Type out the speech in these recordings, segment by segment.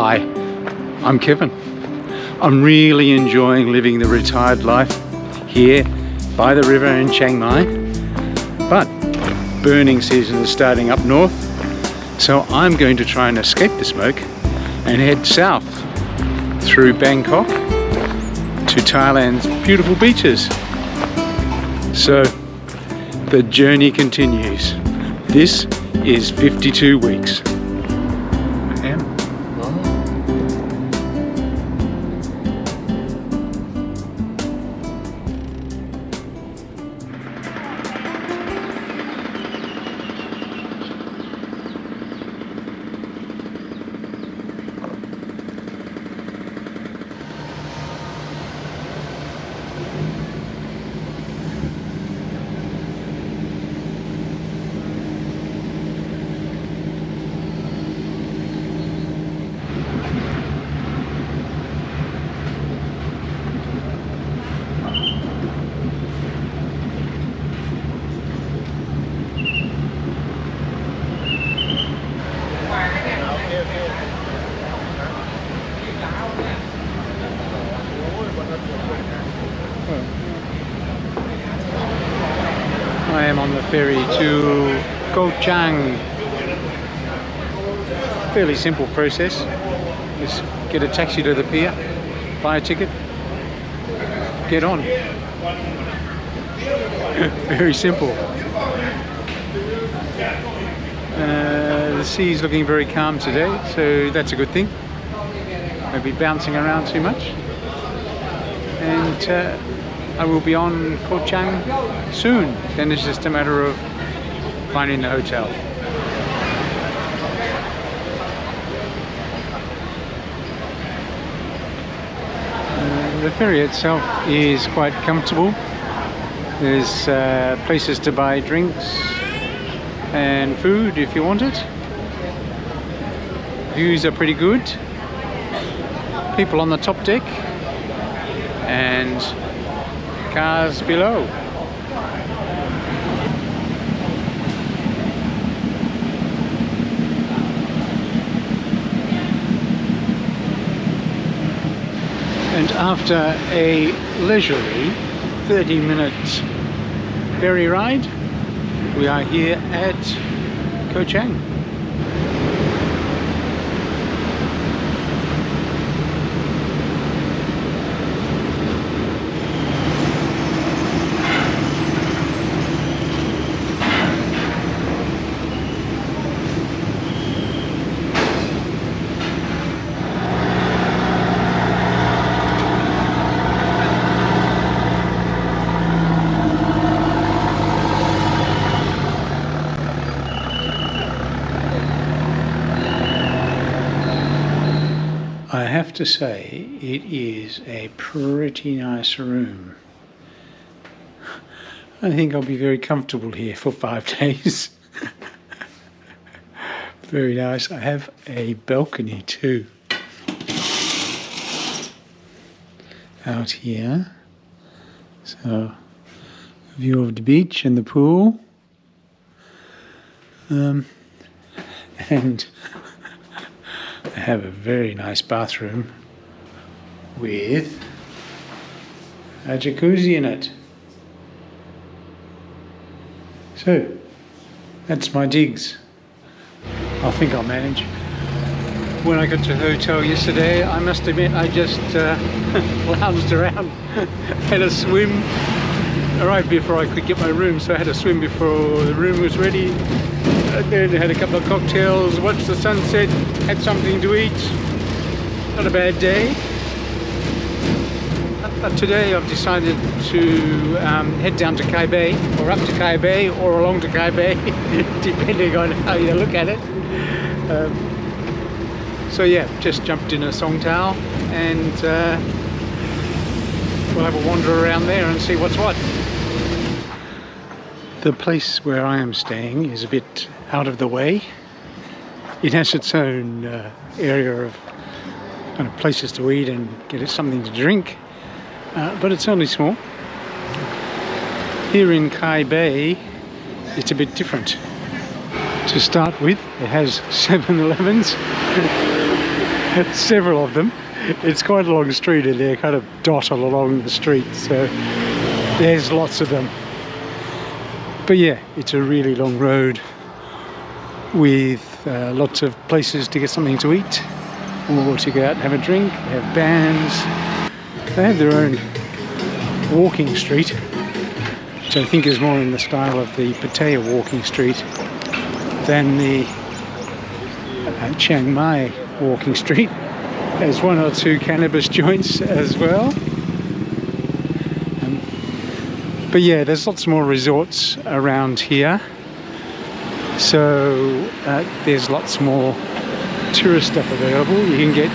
Hi, I'm Kevin. I'm really enjoying living the retired life here by the river in Chiang Mai, but burning season is starting up north, so I'm going to try and escape the smoke and head south through Bangkok to Thailand's beautiful beaches. So the journey continues. This is 52 weeks. I am on the ferry to Kho Chang. Fairly simple process. Just get a taxi to the pier, buy a ticket, get on. Very simple. The sea's looking very calm today, so that's a good thing. Won't be bouncing around too much. And I will be on Kho Chang soon. Then it's just a matter of finding the hotel. The ferry itself is quite comfortable. There's places to buy drinks and food if you want it. Views are pretty good. People on the top deck and cars below. And after a leisurely 30-minute ferry ride, we are here at Kho Chang. I have to say, it is a pretty nice room. I think I'll be very comfortable here for 5 days. Very nice. I have a balcony too. Out here. So, a view of the beach and the pool. And I have a very nice bathroom with a jacuzzi in it. So, that's my digs. I think I'll manage. When I got to the hotel yesterday, I must admit I just lounged around, had a swim right before I could get my room, so I had a swim before the room was ready. Then had a couple of cocktails, watched the sunset, had something to eat. Not a bad day. But today I've decided to head down to Kai Bay, or up to Kai Bay, or along to Kai Bay, depending on how you look at it. So yeah, just jumped in a songtao and we'll have a wander around there and see what's what. The place where I am staying is a bit out of the way. It has its own area of kind of places to eat and get something to drink, but it's only small. Here in Kai Bay, it's a bit different. To start with, it has 7-Elevens several of them. It's quite a long street and they're kind of dotted along the street, so there's lots of them. But yeah, it's a really long road with lots of places to get something to eat or to go out and have a drink. They have bands. They have their own walking street, which I think is more in the style of the Pattaya walking street than the Chiang Mai walking street. There's one or two cannabis joints as well. But yeah, there's lots more resorts around here. So there's lots more tourist stuff available. You can get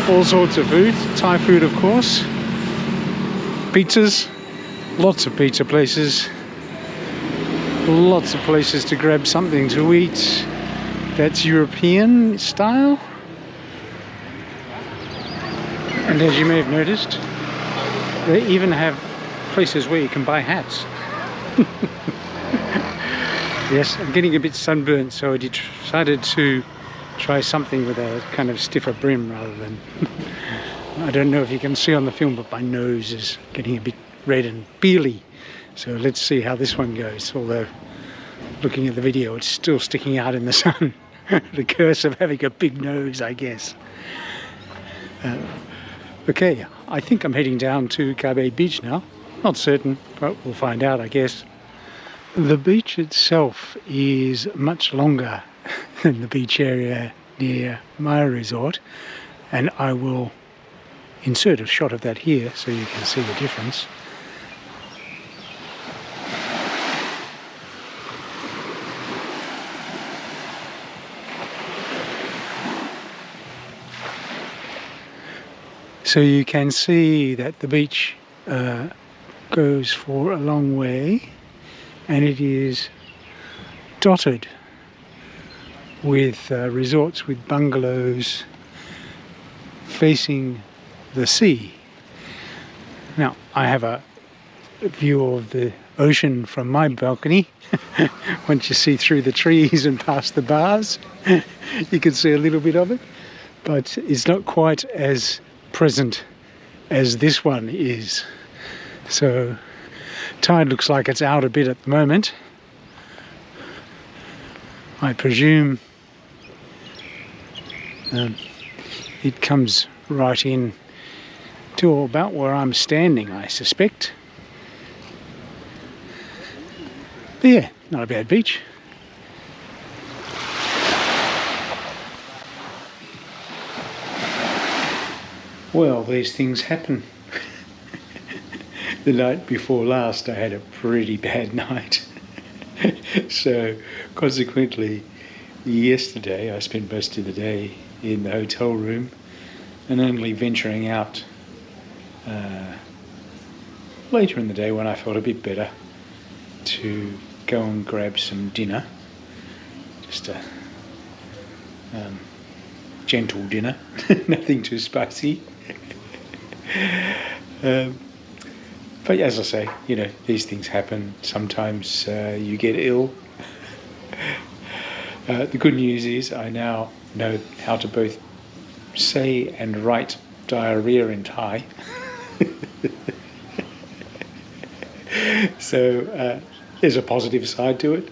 all sorts of food, Thai food of course, pizzas, lots of pizza places, lots of places to grab something to eat that's European style. And as you may have noticed, they even have places where you can buy hats. Yes, I'm getting a bit sunburnt, so I decided to try something with a kind of stiffer brim rather than I don't know if you can see on the film, but my nose is getting a bit red and peely, so let's see how this one goes. Although looking at the video, it's still sticking out in the sun. The curse of having a big nose, I guess. Okay, I think I'm heading down to Kho Beach now. Not certain, but we'll find out, I guess. The beach itself is much longer than the beach area near my resort, and I will insert a shot of that here so you can see the difference. So you can see that the beach goes for a long way, and it is dotted with resorts with bungalows facing the sea. Now I have a view of the ocean from my balcony. Once you see through the trees and past the bars, you can see a little bit of it, but it's not quite as present as this one is. So tide looks like it's out a bit at the moment. I presume it comes right in to about where I'm standing, I suspect. But yeah, not a bad beach. Well, these things happen. The night before last I had a pretty bad night. So consequently yesterday I spent most of the day in the hotel room and only venturing out later in the day when I felt a bit better to go and grab some dinner. Just a gentle dinner, nothing too spicy. But as I say, you know, these things happen. Sometimes you get ill. The good news is I now know how to both say and write diarrhea in Thai. So there's a positive side to it.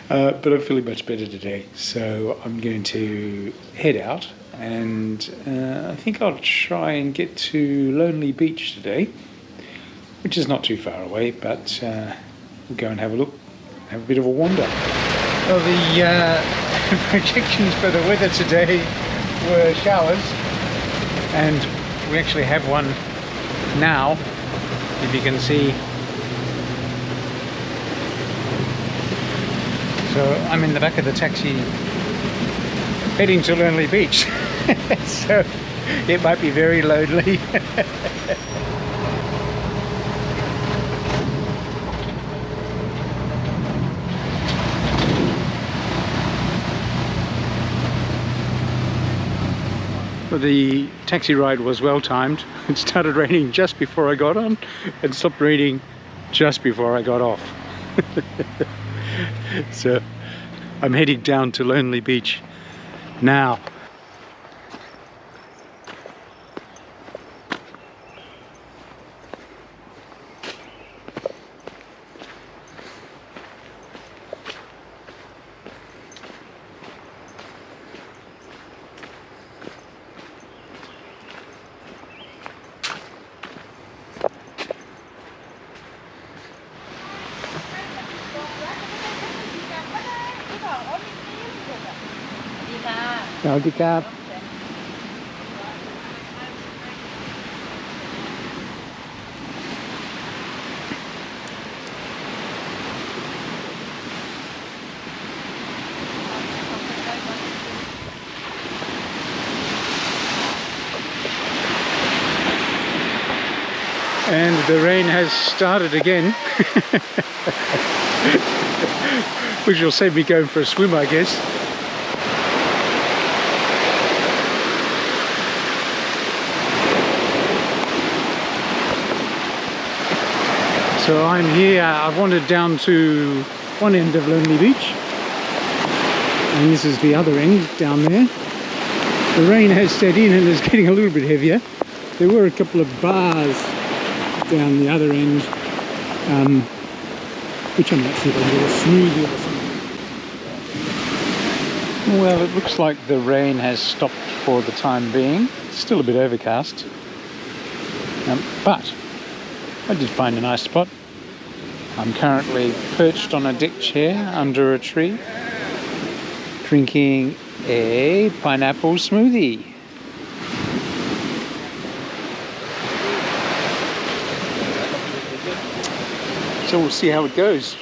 But I'm feeling much better today, so I'm going to head out, and I think I'll try and get to Lonely Beach today, which is not too far away, but we'll go and have a look, have a bit of a wander. Well, the projections for the weather today were showers, and we actually have one now, if you can see. So I'm in the back of the taxi heading to Lonely Beach. So it might be very lonely. Well, the taxi ride was well timed. It started raining just before I got on and stopped raining just before I got off. So I'm heading down to Lonely Beach now. Howdy, Cap. And the rain has started again, which will save me going for a swim, I guess. So I'm here, I've wandered down to one end of Lonely Beach, and this is the other end down there. The rain has set in and is getting a little bit heavier. There were a couple of bars down the other end, which I might see if I can get a smoothie or something. Well, it looks like the rain has stopped for the time being. It's still a bit overcast, but I did find a nice spot. I'm currently perched on a deck chair under a tree, drinking a pineapple smoothie. So we'll see how it goes.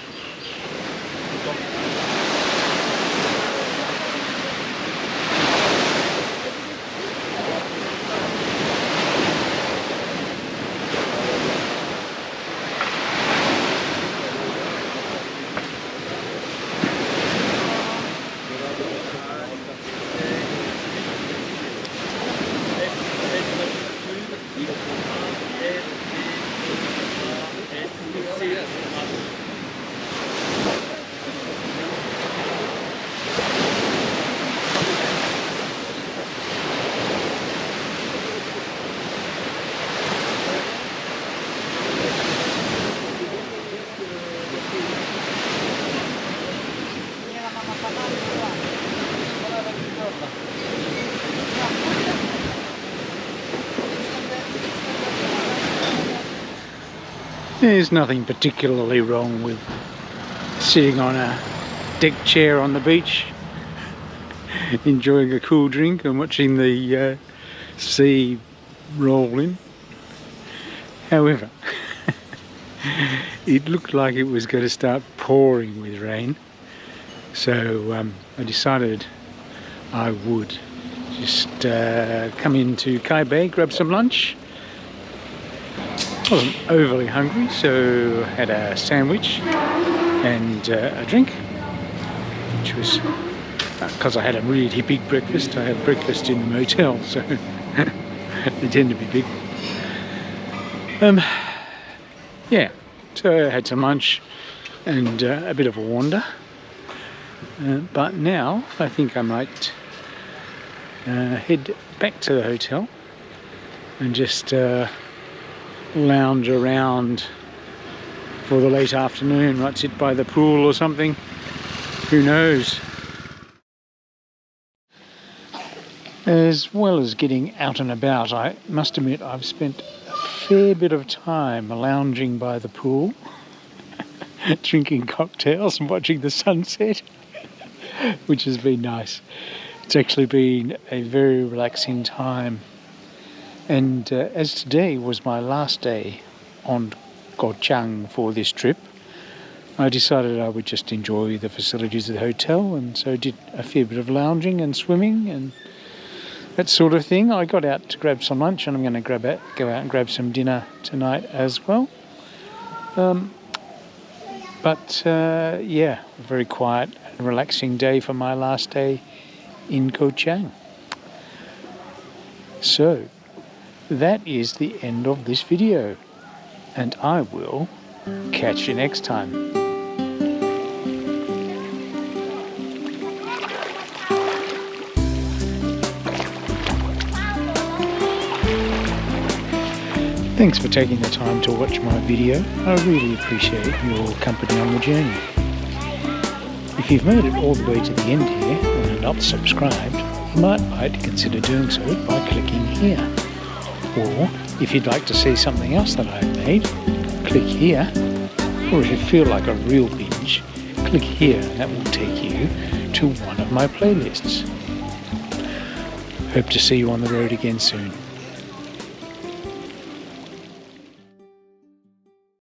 There's nothing particularly wrong with sitting on a deck chair on the beach, enjoying a cool drink and watching the sea roll in. However, it looked like it was going to start pouring with rain, so I decided I would just come into Kai Bay, grab some lunch. I wasn't overly hungry, so I had a sandwich and a drink, which was because I had a really big breakfast. I had breakfast in the motel, so they tend to be big. Yeah, so I had some lunch and a bit of a wander, but now I think I might head back to the hotel and just lounge around for the late afternoon. Might sit by the pool or something, who knows. As well as getting out and about, I must admit I've spent a fair bit of time lounging by the pool, drinking cocktails and watching the sunset, which has been nice. It's actually been a very relaxing time. And as today was my last day on Kho Chang for this trip, I decided I would just enjoy the facilities of the hotel, and so did a fair bit of lounging and swimming and that sort of thing. I got out to grab some lunch, and I'm going to go out and grab some dinner tonight as well. Yeah, a very quiet and relaxing day for my last day in Kho Chang. So that is the end of this video, and I will catch you next time. Thanks for taking the time to watch my video. I really appreciate your company on the journey. If you've made it all the way to the end here and are not subscribed, you might like to consider doing so by clicking here. Or if you'd like to see something else that I've made, click here. Or if you feel like a real binge, click here and that will take you to one of my playlists. Hope to see you on the road again soon.